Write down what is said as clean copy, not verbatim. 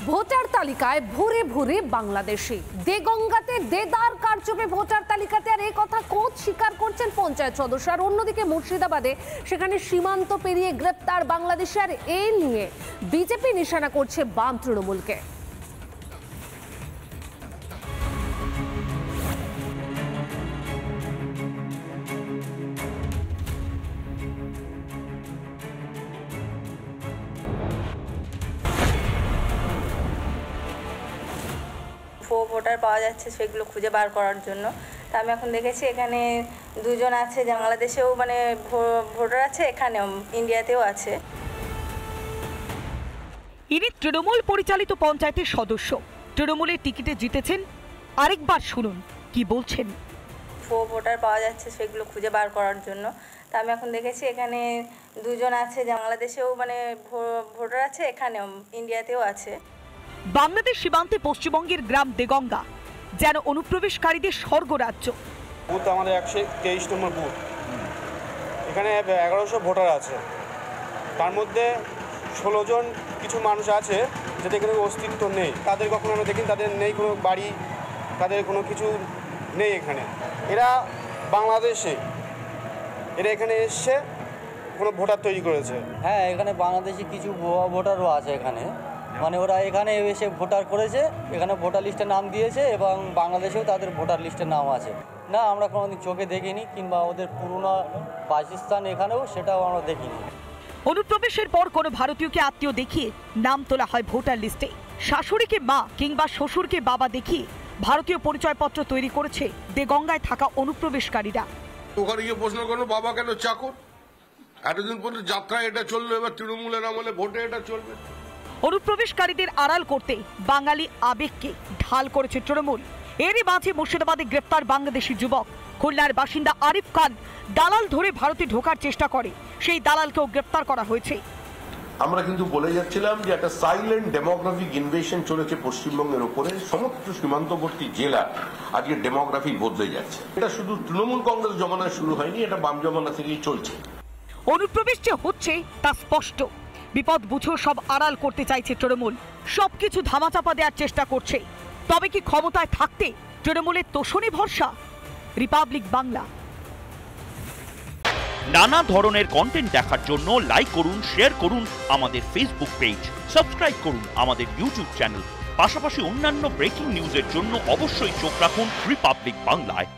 Voter তালিকায় ভুরে ভুরে বাংলাদেশি। দেগঙ্গাতে দেদার কারচুপি voter তালিকাতে, আর এই কথা কোচ স্বীকার করছেন পঞ্চায়েত সদস্য। আর অন্যদিকে মুর্শিদাবাদে সেখানে সীমান্ত পেরিয়ে গ্রেপ্তার বাংলাদেশি, আর এই নিয়ে বিজেপি নিশানা করছে বাম তৃণমূলকে। ভোটার পাওয়া যাচ্ছে সেগুলো খুঁজে বার করার জন্য। তা আমি এখন দেখেছি এখানে দুজন আছে, বাংলাদেশেও মানে ভোটার আছে, এখানেও ইন্ডিয়াতেও আছে। ইনি তৃণমূল পরিচালিত পঞ্চায়েতের সদস্য, তৃণমূলের টিকিটে জিতেছেন। আরেকবার শুনুন কি বলছেন। ভোটার পাওয়া যাচ্ছে সেগুলো খুঁজে বার করার জন্য। তা আমি এখন দেখেছি এখানে দুজন আছে, বাংলাদেশেও মানে ভোটার আছে, এখানেও ইন্ডিয়াতেও আছে। বাংলাদেশ সীমান্তে পশ্চিমবঙ্গের গ্রাম দেগঙ্গা যেন অনুপ্রবেশকারীদের স্বর্গরাজ্য। বুথ আমাদের 123 নম্বর বুথ। এখানে 1100 ভোটার আছে, তার মধ্যে 16 জন কিছু মানুষ আছে যাদের এখানে অস্তিত্ব নেই। তাদের কখনো আমরা দেখিনি, তাদের নেই কোনো বাড়ি, তাদের কোনো কিছু নেই এখানে। এরা বাংলাদেশে, এরা এখানে এসে কোনো ভোটার তৈরি করেছে। হ্যাঁ, এখানে বাংলাদেশি কিছু ভোটারও আছে এখানে, মানে ওরা এখানে এসে ভোটার করেছে, এখানে ভোটার লিস্টে নাম দিয়েছে এবং বাংলাদেশেও তাদের ভোটার লিস্টে নাম আছে। না, আমরা কোনোদিন চোখে দেখিনি, কিংবা ওদের পুরনো বাসস্থান এখানেও সেটাও আমরা দেখিনি। অনুপ্রবেশের পর কোনো ভারতীয়কে আত্মীয় দেখিয়ে নাম তোলা হয় ভোটার লিস্টে। শাশুড়িকে মা কিংবা শ্বশুরকে বাবা দেখিয়ে ভারতীয় পরিচয়পত্র তৈরি করেছে দেগঙ্গায় থাকা অনুপ্রবেশকারীরা। ওখানে গিয়ে প্রশ্ন করলো, বাবা কেন চাকর? এতদিন পর্যন্ত যাত্রা এটা চললো, এবার তৃণমূলের আমলে ভোটে এটা চলবে। অনুপ্রবেশকারীদের আড়াল করতে বাঙালি আবেগকে ঢাল করেছে তৃণমূল। এরই মাঝে মুর্শিদাবাদে গ্রেপ্তার বাংলাদেশি যুবক। খুলনার বাসিন্দা আরিফ খান দালাল ধরে ভারতে ঢোকার চেষ্টা করে, সেই দালালকেও গ্রেপ্তার করা হয়েছে। আমরা কিন্তু বলে যাচ্ছিলাম যে একটা সাইলেন্ট ডেমোগ্রাফিক ইনভেশন চলেছে পশ্চিমবঙ্গের উপরে। সমস্ত সীমান্তবর্তী জেলা আজকে ডেমোগ্রাফি বদলে যাচ্ছে। এটা শুধু তৃণমূল কংগ্রেস জমানায় শুরু হয়নি, এটা বাম জমানা থেকেই চলছে। অনুপ্রবেশ যে হচ্ছে তা স্পষ্ট। বিপদ বুঝেও সব আড়াল করতে চাইছে তৃণমূল, সবকিছু ধামাচাপা দেওয়ার চেষ্টা করছে। তবে কি ক্ষমতায় থাকতে তৃণমূলের তোষণে ভরসা? রিপাবলিক বাংলা। নানা ধরনের কন্টেন্ট দেখার জন্য লাইক করুন, শেয়ার করুন আমাদের ফেসবুক পেজ, সাবস্ক্রাইব করুন আমাদের ইউটিউব চ্যানেল। পাশাপাশি অন্যান্য ব্রেকিং নিউজের জন্য অবশ্যই চোখ রাখুন রিপাবলিক বাংলায়।